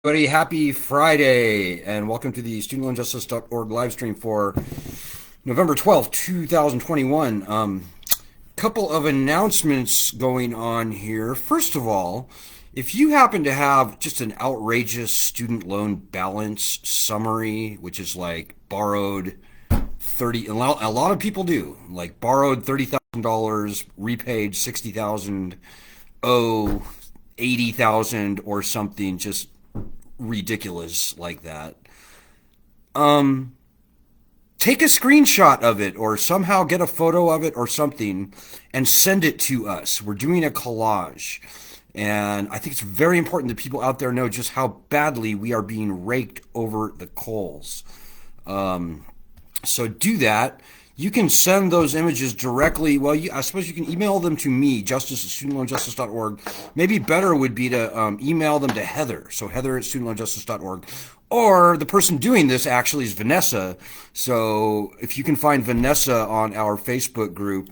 Everybody, happy Friday, and welcome to the studentloanjustice.org live stream for November 12th, 2021. Couple of announcements going on here. First of all, if you happen to have just an outrageous student loan balance summary, which is like borrowed 30, a lot of people do, like borrowed $30,000, repaid 60,000, owe 80,000 or something, just ridiculous like that. Um, Take a screenshot of it or somehow get a photo of it or something and send it to us. We're doing a collage. And I think it's very important that people out there know just how badly we are being raked over the coals. So do that. You can send those images directly. Well, I suppose you can email them to me, justice at studentloanjustice.org. Maybe better would be to email them to Heather. So Heather at studentloanjustice.org. Or the person doing this actually is Vanessa. So if you can find Vanessa on our Facebook group,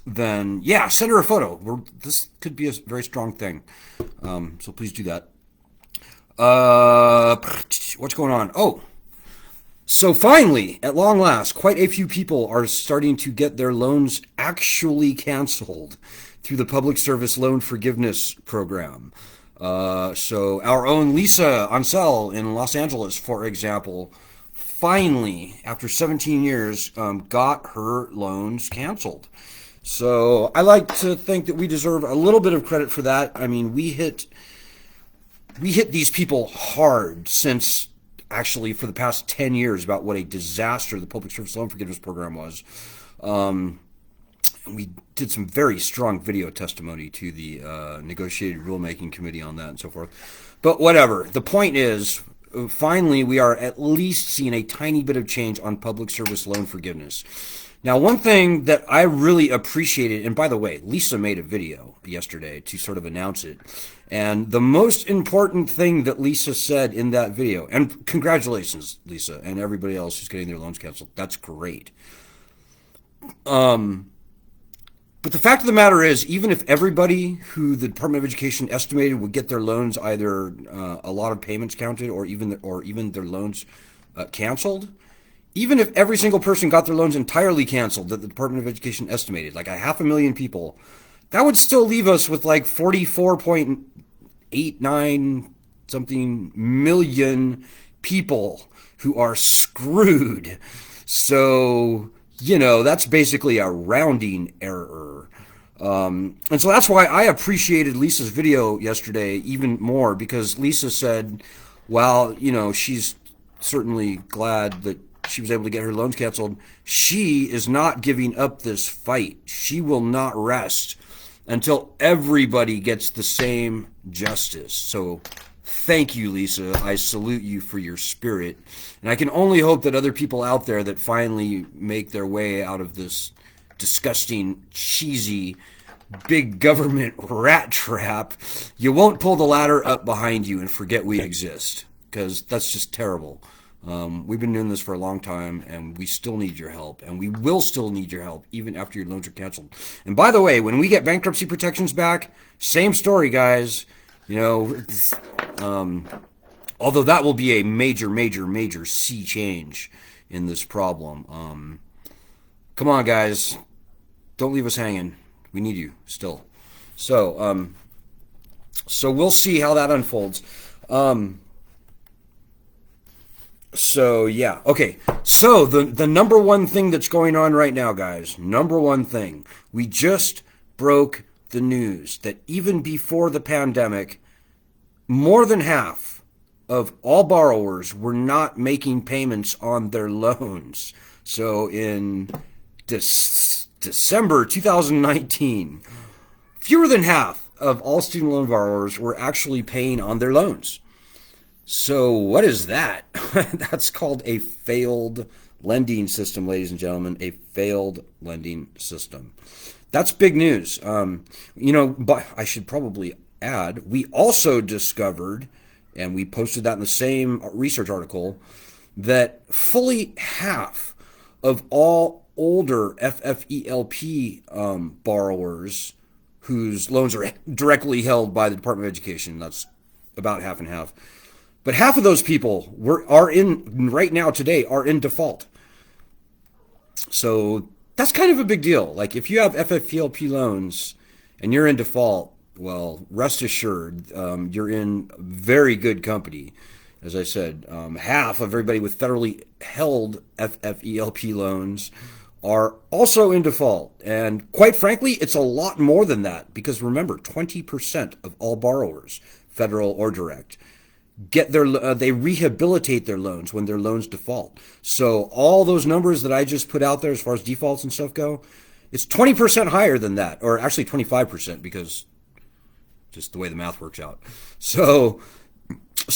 then yeah, send her a photo. This could be a very strong thing. So please do that. What's going on? Oh, so finally, at long last, quite a few people are starting to get their loans actually canceled through the Public Service Loan Forgiveness Program. So our own Lisa Ansel in Los Angeles, for example, finally, after 17 years, got her loans canceled. So I like to think that we deserve a little bit of credit for that. I mean, we hit these people hard since actually for the past 10 years about what a disaster the Public Service Loan Forgiveness Program was. We did some very strong video testimony to the negotiated rulemaking committee on that and so forth. But whatever. The point is, finally, we are at least seeing a tiny bit of change on public service loan forgiveness. Now, one thing that I really appreciated, and by the way, Lisa made a video yesterday to sort of announce it. And the most important thing that Lisa said in that video, and congratulations, Lisa, and everybody else who's getting their loans canceled. That's great. But the fact of the matter is, even if everybody who the Department of Education estimated would get their loans either a lot of payments counted or even their loans canceled, even if every single person got their loans entirely canceled that the Department of Education estimated, like a 500,000 people, that would still leave us with like 44.89 something million people who are screwed. So, that's basically a rounding error. And so that's why I appreciated Lisa's video yesterday even more, because Lisa said, well, she's certainly glad that she was able to get her loans canceled. She is not giving up this fight. She will not rest until everybody gets the same justice. So thank you, Lisa. I salute you for your spirit. And I can only hope that other people out there that finally make their way out of this disgusting, cheesy, big government rat trap, you won't pull the ladder up behind you and forget we exist, because that's just terrible. We've been doing this for a long time, and we still need your help, and we will still need your help even after your loans are canceled. And by the way, when we get bankruptcy protections back, same story, guys. Although that will be a major, major, major sea change in this problem. Come on, guys. Don't leave us hanging. We need you still. So we'll see how that unfolds. So yeah, okay. So the number one thing that's going on right now, guys, number one thing, we just broke the news that even before the pandemic, more than half of all borrowers were not making payments on their loans. So in December 2019, fewer than half of all student loan borrowers were actually paying on their loans. So what is that? That's called a failed lending system, ladies and gentlemen, a failed lending system. That's big news. But I should probably add, we also discovered, and we posted that in the same research article, that fully half of all older FFELP borrowers whose loans are directly held by the Department of Education, that's about half and half. But half of those people are in right now today are in default. So that's kind of a big deal. Like if you have FFELP loans and you're in default, well, rest assured, you're in very good company. As I said, half of everybody with federally held FFELP loans are also in default. And quite frankly, it's a lot more than that because remember, 20% of all borrowers, federal or direct, they rehabilitate their loans when their loans default. So all those numbers that I just put out there as far as defaults and stuff go, it's 20% higher than that, or actually 25% because just the way the math works out. So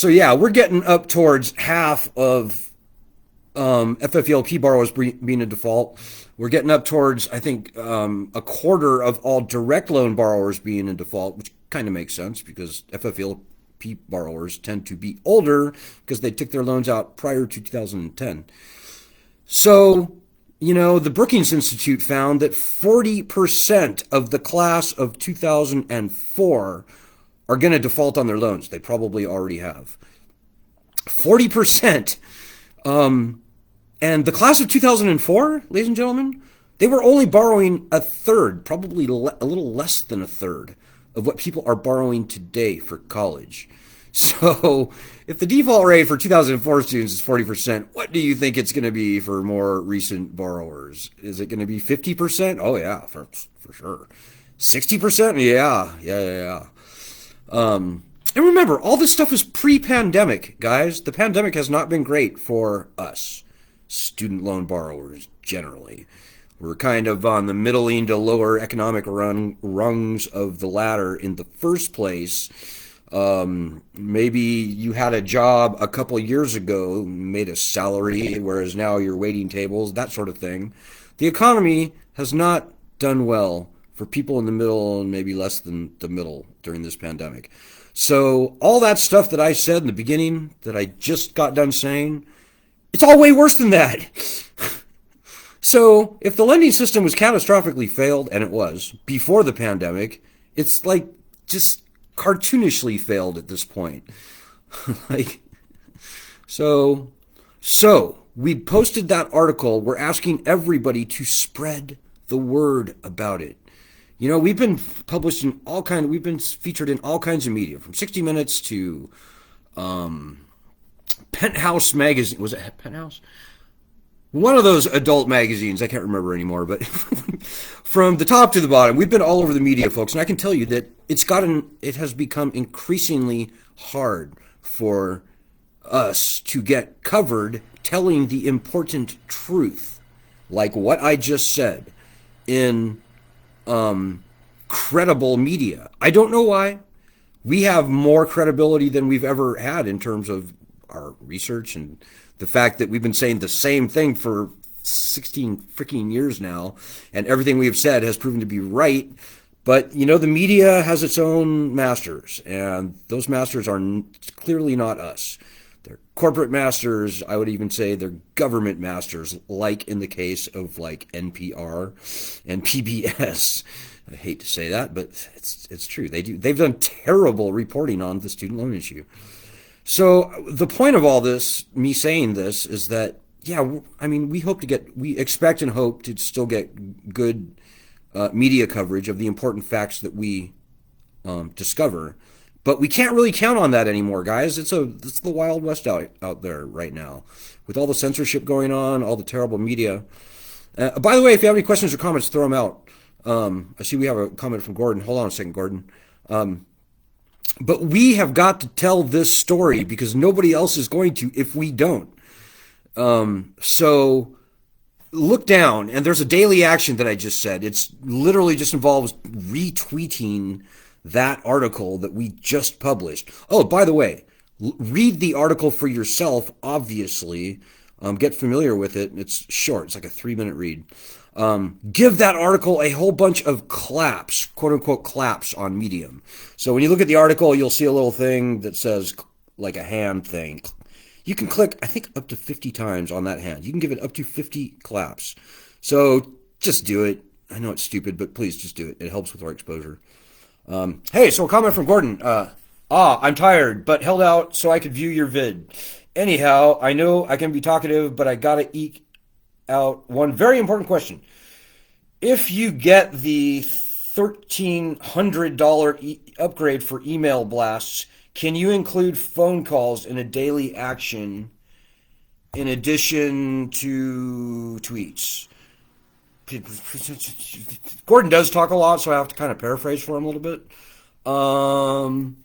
yeah, we're getting up towards half of FFELP borrowers being in default. We're getting up towards, I think, a quarter of all direct loan borrowers being in default, which kind of makes sense because FFELP borrowers tend to be older because they took their loans out prior to 2010. So, the Brookings Institute found that 40% of the class of 2004 are going to default on their loans. They probably already have. 40%. And the class of 2004, ladies and gentlemen, they were only borrowing a third, probably a little less than a third of what people are borrowing today for college. So if the default rate for 2004 students is 40%, what do you think it's going to be for more recent borrowers? Is it going to be 50%? Oh, yeah, for sure. 60%? Yeah. And remember, all this stuff is pre-pandemic, guys. The pandemic has not been great for us, student loan borrowers generally. We're kind of on the middling to lower economic rungs of the ladder in the first place. Maybe you had a job a couple of years ago, made a salary, whereas now you're waiting tables, that sort of thing. The economy has not done well for people in the middle and maybe less than the middle during this pandemic. So all that stuff that I said in the beginning that I just got done saying, it's all way worse than that. So if the lending system was catastrophically failed, and it was, before the pandemic, it's like just cartoonishly failed at this point. So we posted that article. We're asking everybody to spread the word about it. We've been published in we've been featured in all kinds of media, from 60 Minutes to Penthouse magazine. Was it Penthouse? One of those adult magazines, I can't remember anymore, but from the top to the bottom, we've been all over the media, folks, and I can tell you that it has become increasingly hard for us to get covered telling the important truth, like what I just said, in credible media. I don't know why. We have more credibility than we've ever had in terms of our research and the fact that we've been saying the same thing for 16 freaking years now, and everything we've said has proven to be right. But, the media has its own masters, and those masters are clearly not us. They're corporate masters. I would even say they're government masters, like in the case of NPR and PBS. I hate to say that, but it's true. They've done terrible reporting on the student loan issue. So the point of all this, me saying this, is that, we expect and hope to still get good media coverage of the important facts that we discover. But we can't really count on that anymore, guys. It's the Wild West out there right now, with all the censorship going on, all the terrible media. By the way, if you have any questions or comments, throw them out. I see we have a comment from Gordon. Hold on a second, Gordon. But we have got to tell this story because nobody else is going to if we don't. So look down, and there's a daily action that I just said. It's literally just involves retweeting that article that we just published. Oh, by the way, read the article for yourself, obviously. Get familiar with it. It's short. It's like a 3-minute read. Give that article a whole bunch of claps, quote unquote claps on Medium. So when you look at the article, you'll see a little thing that says like a hand thing. You can click, I think, up to 50 times on that hand. You can give it up to 50 claps. So just do it. I know it's stupid, but please just do it. It helps with our exposure. Hey, so a comment from Gordon. I'm tired, but held out so I could view your vid. Anyhow, I know I can be talkative, but I gotta eke out one very important question. If you get the $1,300 upgrade for email blasts, can you include phone calls in a daily action in addition to tweets? Gordon does talk a lot, so I have to kind of paraphrase for him a little bit. Um,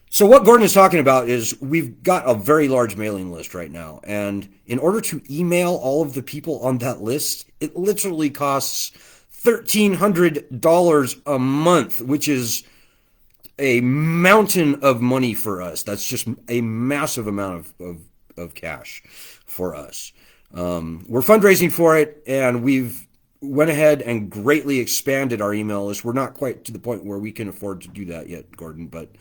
So what Gordon is talking about is we've got a very large mailing list right now, and in order to email all of the people on that list, it literally costs $1,300 a month, which is a mountain of money for us. That's just a massive amount of cash for us. We're fundraising for it, and we've went ahead and greatly expanded our email list. We're not quite to the point where we can afford to do that yet, Gordon, but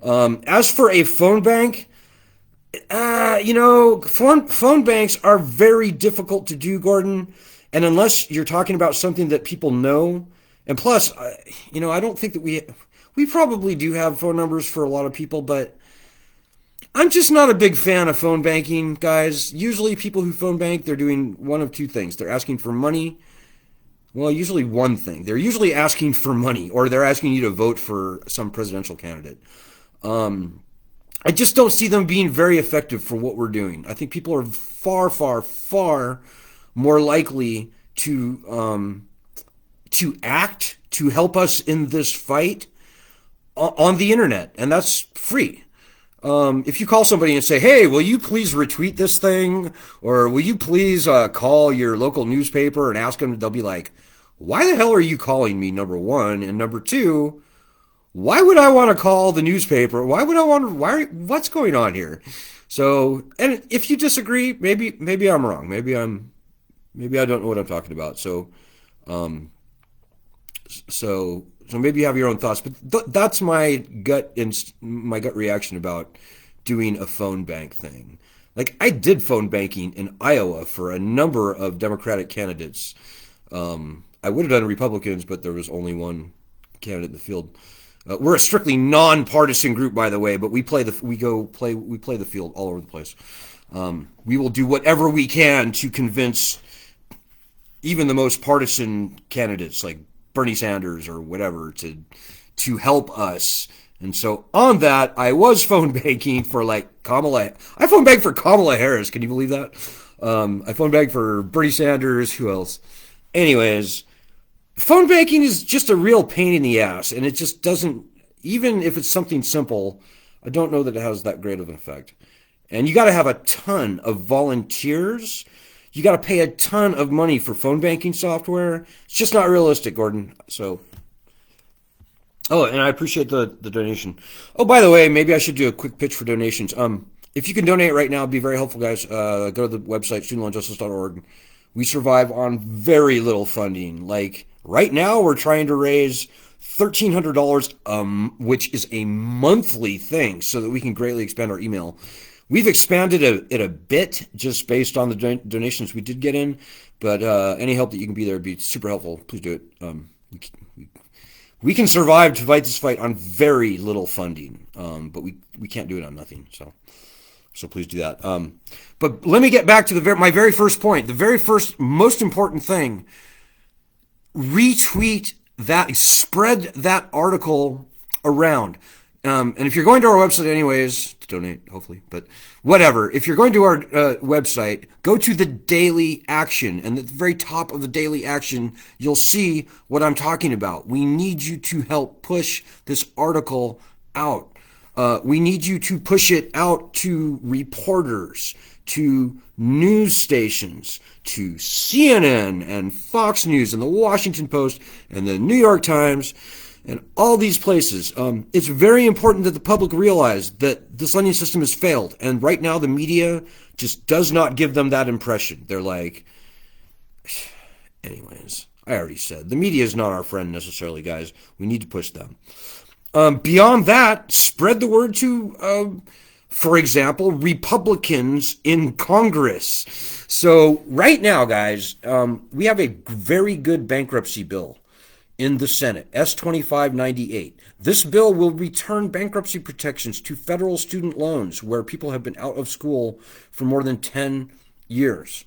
as for a phone bank, phone banks are very difficult to do, Gordon. And unless you're talking about something that people know, and plus, I don't think that we probably do have phone numbers for a lot of people, but I'm just not a big fan of phone banking, guys. Usually people who phone bank, they're doing one of two things. They're asking for money. Well, usually one thing. They're usually asking for money, or they're asking you to vote for some presidential candidate. I just don't see them being very effective for what we're doing. I think people are far, far, far more likely to act to help us in this fight on the internet, and that's free. If you call somebody and say, "Hey, will you please retweet this thing?" or "Will you please call your local newspaper and ask them?" They'll be like, "Why the hell are you calling me?" Number one, and number two, why would I want to call the newspaper? Why would I want to? What's going on here? So, and if you disagree, maybe I'm wrong. Maybe I don't know what I'm talking about. Um, so maybe you have your own thoughts. But that's my gut reaction about doing a phone bank thing. Like I did phone banking in Iowa for a number of Democratic candidates. I would have done Republicans, but there was only one candidate in the field. We're a strictly nonpartisan group, by the way, but we play the field all over the place. We will do whatever we can to convince even the most partisan candidates, like Bernie Sanders or whatever, to help us. And so on that, I was phone banking for like Kamala. I phone banked for Kamala Harris. Can you believe that? I phone banked for Bernie Sanders. Who else? Anyways. Phone banking is just a real pain in the ass, and it just doesn't, even if it's something simple, I don't know that it has that great of an effect. And you got to have a ton of volunteers. You got to pay a ton of money for phone banking software. It's just not realistic, Gordon. So, oh, and I appreciate the donation. Oh, by the way, maybe I should do a quick pitch for donations. If you can donate right now, it'd be very helpful, guys. Go to the website, studentloanjustice.org. We survive on very little funding. Like, right now, we're trying to raise $1,300, which is a monthly thing, so that we can greatly expand our email. We've expanded it a bit just based on the donations we did get in, but any help that you can be there would be super helpful. Please do it. We can survive to fight this fight on very little funding, but we can't do it on nothing. So please do that. But let me get back to my very first point. The very first most important thing. Retweet that, spread that article around. And if you're going to our website anyways, to donate, hopefully, but whatever. If you're going to our website, go to the Daily Action. And at the very top of the Daily Action, you'll see what I'm talking about. We need you to help push this article out. We need you to push it out to reporters, to news stations, to CNN and Fox News and the Washington Post and the New York Times and all these places. It's very important that the public realize that this lending system has failed. And right now the media just does not give them that impression. They're like, anyways, I already said, the media is not our friend necessarily, guys. We need to push them. Beyond that, spread the word to, for example, Republicans in Congress. So right now, guys, we have a very good bankruptcy bill in the Senate, S-2598. This bill will return bankruptcy protections to federal student loans where people have been out of school for more than 10 years.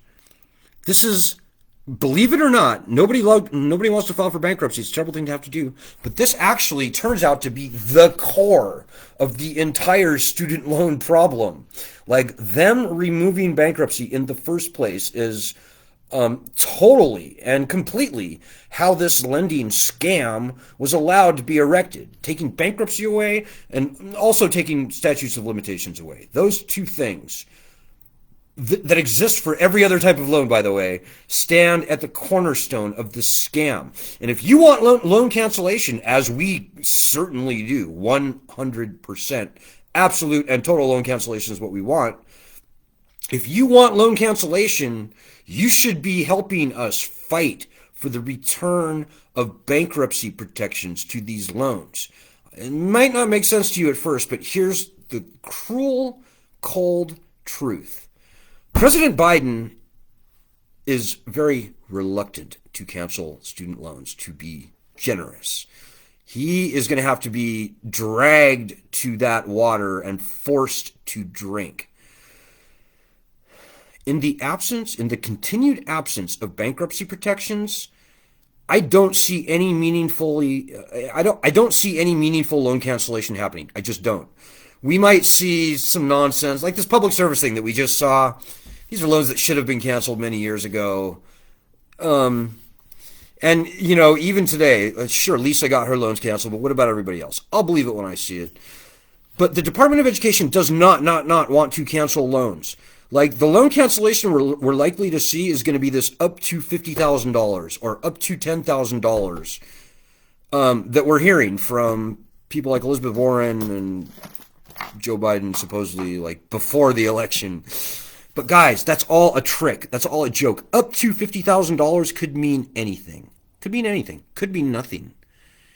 This is, believe it or not, nobody wants to file for bankruptcy. It's a terrible thing to have to do. But this actually turns out to be the core of the entire student loan problem. Like, them removing bankruptcy in the first place is totally and completely how this lending scam was allowed to be erected, taking bankruptcy away and also taking statutes of limitations away. Those two things that exist for every other type of loan, by the way, stand at the cornerstone of the scam. And if you want loan cancellation, as we certainly do, 100%, absolute and total loan cancellation is what we want. If you want loan cancellation, you should be helping us fight for the return of bankruptcy protections to these loans. It might not make sense to you at first, but here's the cruel, cold truth. President Biden is very reluctant to cancel student loans, to be generous. He is going to have to be dragged to that water and forced to drink. In the continued absence of bankruptcy protections, I don't see any meaningful loan cancellation happening. I just don't. We might see some nonsense like this public service thing that we just saw. These are loans that should have been canceled many years ago. And even today, sure, Lisa got her loans canceled, but what about everybody else? I'll believe it when I see it. But the Department of Education does not want to cancel loans. Like, the loan cancellation we're likely to see is going to be this up to $50,000 or up to $10,000 that we're hearing from people like Elizabeth Warren and Joe Biden, supposedly, like, before the election. But guys, that's all a trick. That's all a joke. Up to $50,000 could mean anything. Could mean anything. Could mean nothing.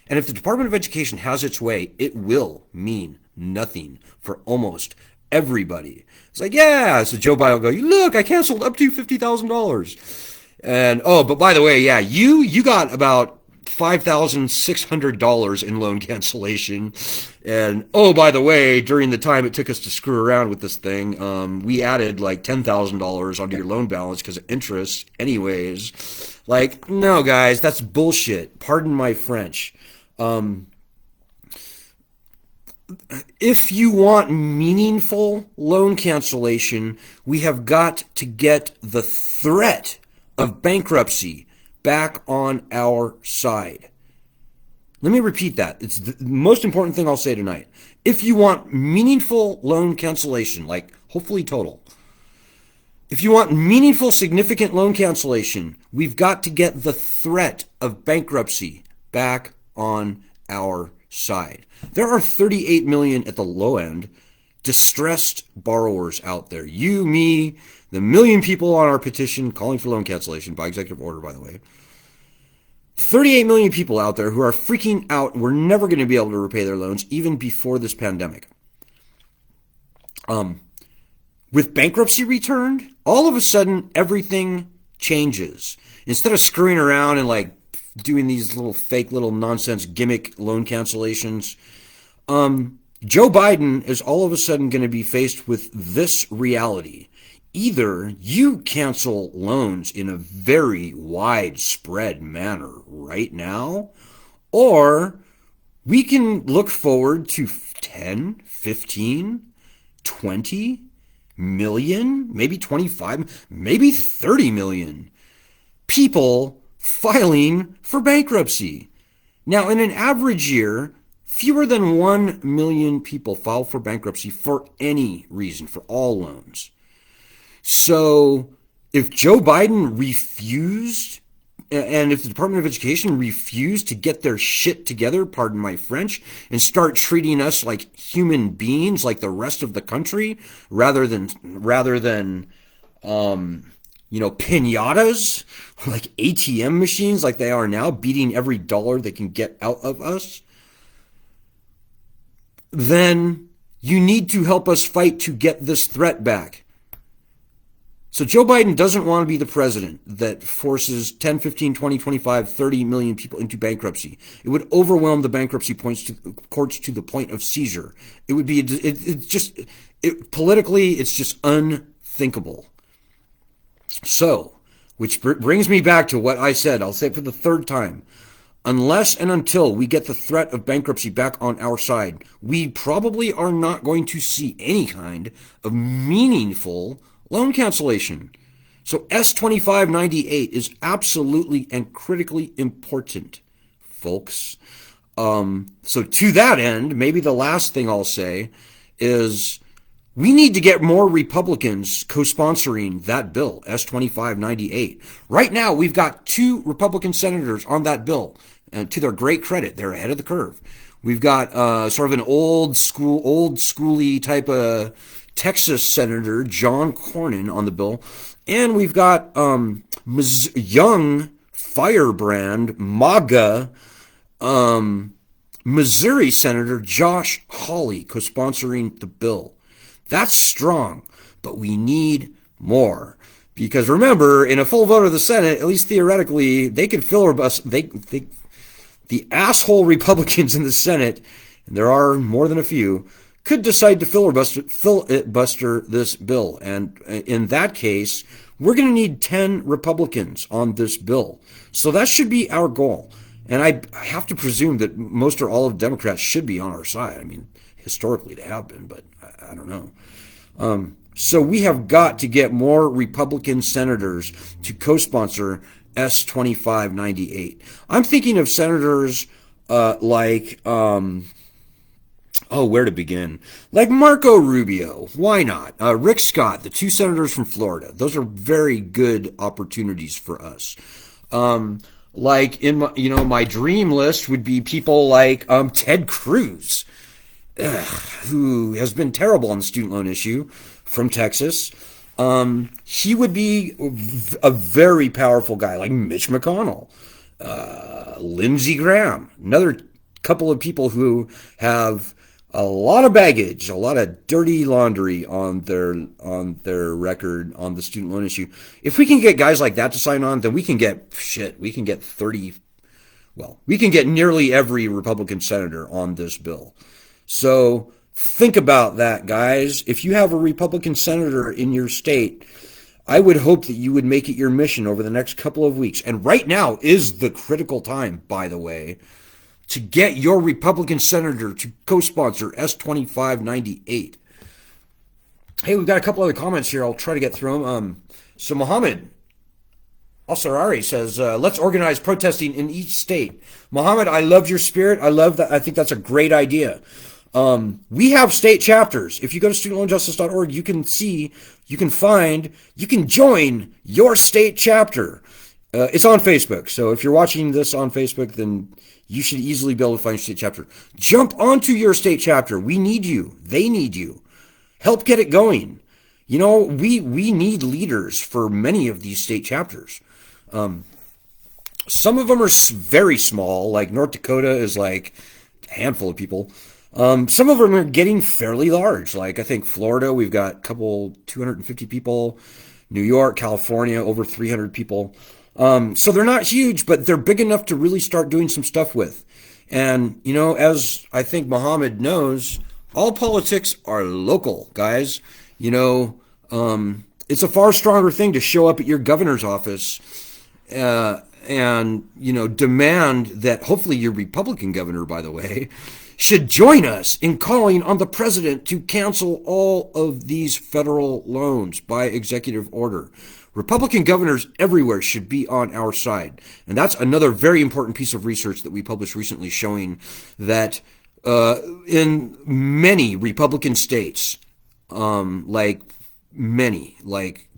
And if the Department of Education has its way, it will mean nothing for almost everybody. It's like, yeah, so Joe Biden will go, look, I canceled up to $50,000. And, oh, but by the way, yeah, you got about $5,600 in loan cancellation. And, oh, by the way, during the time it took us to screw around with this thing, we added like $10,000 onto your loan balance because of interest anyways. Like, no, guys, that's bullshit. Pardon my French. If you want meaningful loan cancellation, we have got to get the threat of bankruptcy back on our side. Let me repeat that. It's the most important thing I'll say tonight. If you want meaningful loan cancellation, like hopefully total, if you want meaningful, significant loan cancellation, we've got to get the threat of bankruptcy back on our side. There are 38 million at the low end distressed borrowers out there. You, me, the million people on our petition calling for loan cancellation by executive order, by the way. 38 million people out there who are freaking out. We're never going to be able to repay their loans even before this pandemic. With bankruptcy returned, all of a sudden everything changes. Instead of screwing around and like doing these little fake little nonsense gimmick loan cancellations, Joe Biden is all of a sudden going to be faced with this reality. Either you cancel loans in a very widespread manner right now, or we can look forward to 10, 15, 20 million, maybe 25, maybe 30 million people filing for bankruptcy. Now, in an average year, fewer than 1 million people file for bankruptcy for any reason, for all loans. So if Joe Biden refused, and if the Department of Education refused to get their shit together, pardon my French, and start treating us like human beings, like the rest of the country, rather than piñatas, like ATM machines, like they are now, beating every dollar they can get out of us, then you need to help us fight to get this threat back. So Joe Biden doesn't want to be the president that forces 10, 15, 20, 25, 30 million people into bankruptcy. It would overwhelm the bankruptcy courts to the point of seizure. It would be, politically, it's just unthinkable. So, which brings me back to what I said. I'll say it for the third time. Unless and until we get the threat of bankruptcy back on our side, we probably are not going to see any kind of meaningful loan cancellation. So S2598 is absolutely and critically important, folks. So to that end, maybe the last thing I'll say is we need to get more Republicans co-sponsoring that bill, S2598. Right now, we've got 2 Republican senators on that bill. And to their great credit, they're ahead of the curve. We've got sort of an old schooly type of Texas Senator John Cornyn on the bill. And we've got young firebrand MAGA Missouri Senator Josh Hawley co-sponsoring the bill. That's strong, but we need more. Because remember, in a full vote of the Senate, at least theoretically, they could filibuster. The asshole Republicans in the Senate, and there are more than a few, could decide to filibuster this bill. And in that case, we're going to need 10 Republicans on this bill. So that should be our goal. And I have to presume that most or all of Democrats should be on our side. I mean, historically they have been, but I don't know. So we have got to get more Republican senators to co-sponsor S2598. I'm thinking of senators like, where to begin? Like Marco Rubio. Why not? Rick Scott, the 2 senators from Florida. Those are very good opportunities for us. Like in my, my dream list would be people like Ted Cruz, who has been terrible on the student loan issue, from Texas. He would be a very powerful guy, like Mitch McConnell, Lindsey Graham, another couple of people who have a lot of baggage, a lot of dirty laundry on their record on the student loan issue. If we can get guys like that to sign on, then we can get nearly every Republican senator on this bill. So think about that, guys. If you have a Republican senator in your state, I would hope that you would make it your mission over the next couple of weeks. And right now is the critical time, by the way, to get your Republican senator to co-sponsor S2598. Hey, we've got a couple other comments here. I'll try to get through them. So Mohammed Al-Sarari says, let's organize protesting in each state. Mohammed, I love your spirit. I love that. I think that's a great idea. We have state chapters. If you go to studentloanjustice.org, you can join your state chapter. It's on Facebook. So if you're watching this on Facebook, then you should easily be able to find your state chapter. Jump onto your state chapter. We need you. They need you. Help get it going. You know, we need leaders for many of these state chapters. Some of them are very small, like North Dakota is like a handful of people. Some of them are getting fairly large. Like I think Florida, we've got a couple 250 people. New York, California, over 300 people. So they're not huge, but they're big enough to really start doing some stuff with. And, you know, as I think Mohammed knows, all politics are local, guys. You know, it's a far stronger thing to show up at your governor's office and, you know, demand that hopefully your Republican governor, by the way, should join us in calling on the president to cancel all of these federal loans by executive order. Republican governors everywhere should be on our side. And that's another very important piece of research that we published recently showing that in many Republican states, like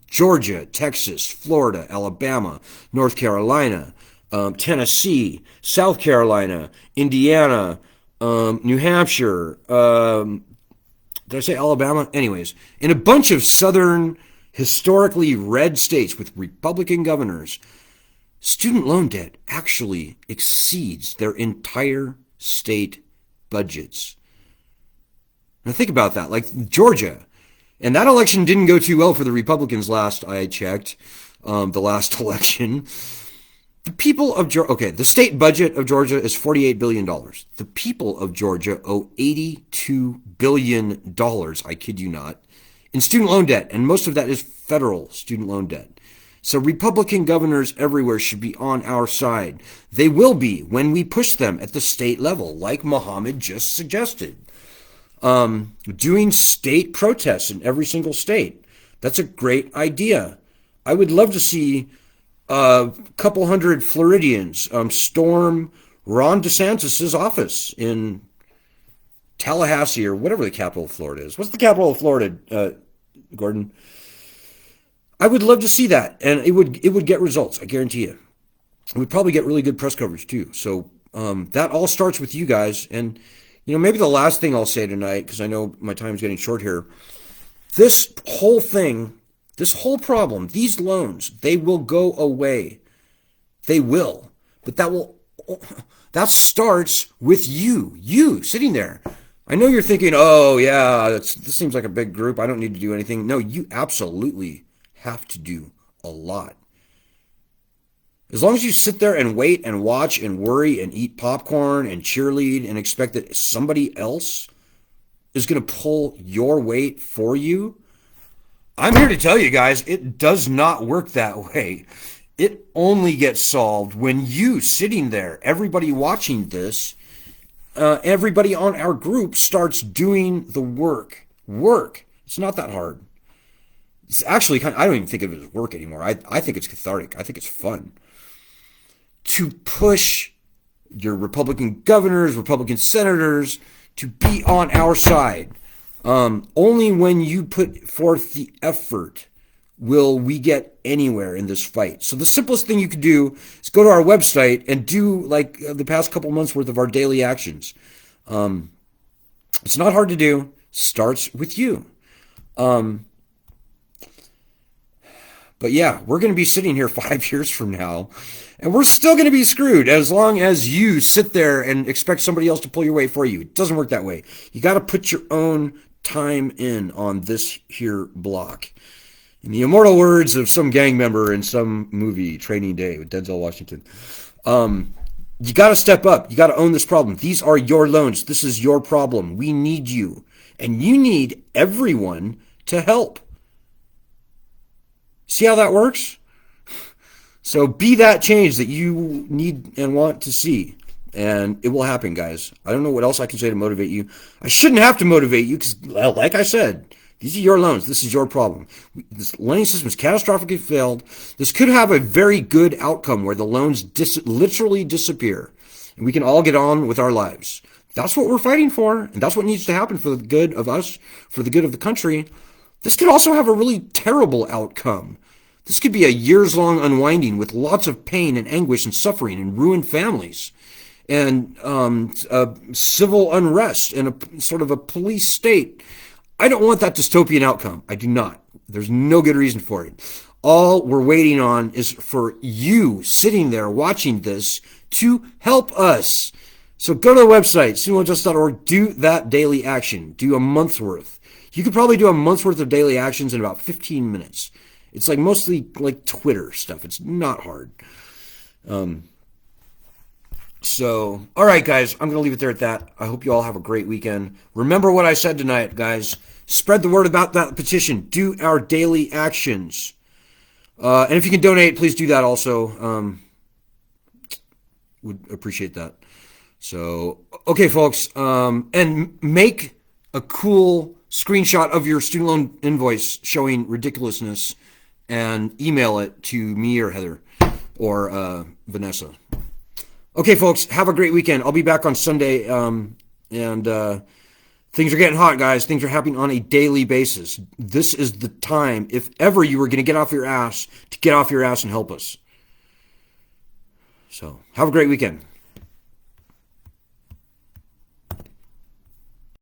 Georgia, Texas, Florida, Alabama, North Carolina, Tennessee, South Carolina, Indiana, New Hampshire, did I say Alabama? Anyways, in a bunch of southern historically red states with Republican governors, student loan debt actually exceeds their entire state budgets. Now think about that. Like Georgia, And that election didn't go too well for the Republicans last I checked, the last election. The people of Georgia, okay, the state budget of Georgia is $48 billion. The people of Georgia owe $82 billion, I kid you not, in student loan debt. And most of that is federal student loan debt. So Republican governors everywhere should be on our side. They will be when we push them at the state level, like Mohammed just suggested. Doing state protests in every single state. That's a great idea. I would love to see a couple hundred Floridians storm Ron DeSantis' office in Tallahassee or whatever the capital of Florida is. What's the capital of Florida, Gordon? I would love to see that, and it would get results. I guarantee you. It would probably get really good press coverage too. So that all starts with you guys. And maybe the last thing I'll say tonight, because I know my time's getting short here. This whole thing. This whole problem, these loans, they will go away. They will. But that starts with you sitting there. I know you're thinking, oh yeah, this seems like a big group. I don't need to do anything. No, you absolutely have to do a lot. As long as you sit there and wait and watch and worry and eat popcorn and cheerlead and expect that somebody else is going to pull your weight for you, I'm here to tell you guys, it does not work that way. It only gets solved when you sitting there, everybody watching this, everybody on our group starts doing the work. Work. It's not that hard. It's actually I don't even think of it as work anymore. I think it's cathartic. I think it's fun. To push your Republican governors, Republican senators to be on our side. Only when you put forth the effort will we get anywhere in this fight. So the simplest thing you could do is go to our website and do like the past couple months worth of our daily actions. It's not hard to do. Starts with you. But yeah, we're going to be sitting here 5 years from now, and we're still going to be screwed as long as you sit there and expect somebody else to pull your weight for you. It doesn't work that way. You got to put your own time in on this here block. In the immortal words of some gang member in some movie, Training Day with Denzel Washington, you got to step up. You got to own this problem. These are your loans. This is your problem. We need you. And you need everyone to help. See how that works? So be that change that you need and want to see. And it will happen, guys. I don't know what else I can say to motivate you. I shouldn't have to motivate you because, well, like I said, these are your loans. This is your problem. This lending system is catastrophically failed. This could have a very good outcome where the loans literally disappear. And we can all get on with our lives. That's what we're fighting for. And that's what needs to happen for the good of us, for the good of the country. This could also have a really terrible outcome. This could be a years-long unwinding with lots of pain and anguish and suffering and ruined families. And civil unrest and a sort of a police state. I don't want that dystopian outcome. I do not. There's no good reason for it. All we're waiting on is for you sitting there watching this to help us. So go to the website, studentloanjustice.org, do that daily action. Do a month's worth. You could probably do a month's worth of daily actions in about 15 minutes. It's like mostly like Twitter stuff. It's not hard. So, all right, guys, I'm going to leave it there at that. I hope you all have a great weekend. Remember what I said tonight, guys. Spread the word about that petition. Do our daily actions. And if you can donate, please do that also. Would appreciate that. So, okay, folks. And make a cool screenshot of your student loan invoice showing ridiculousness and email it to me or Heather or Vanessa. Okay, folks, have a great weekend. I'll be back on Sunday, and things are getting hot, guys. Things are happening on a daily basis. This is the time, if ever you were going to get off your ass, to get off your ass and help us. So, have a great weekend.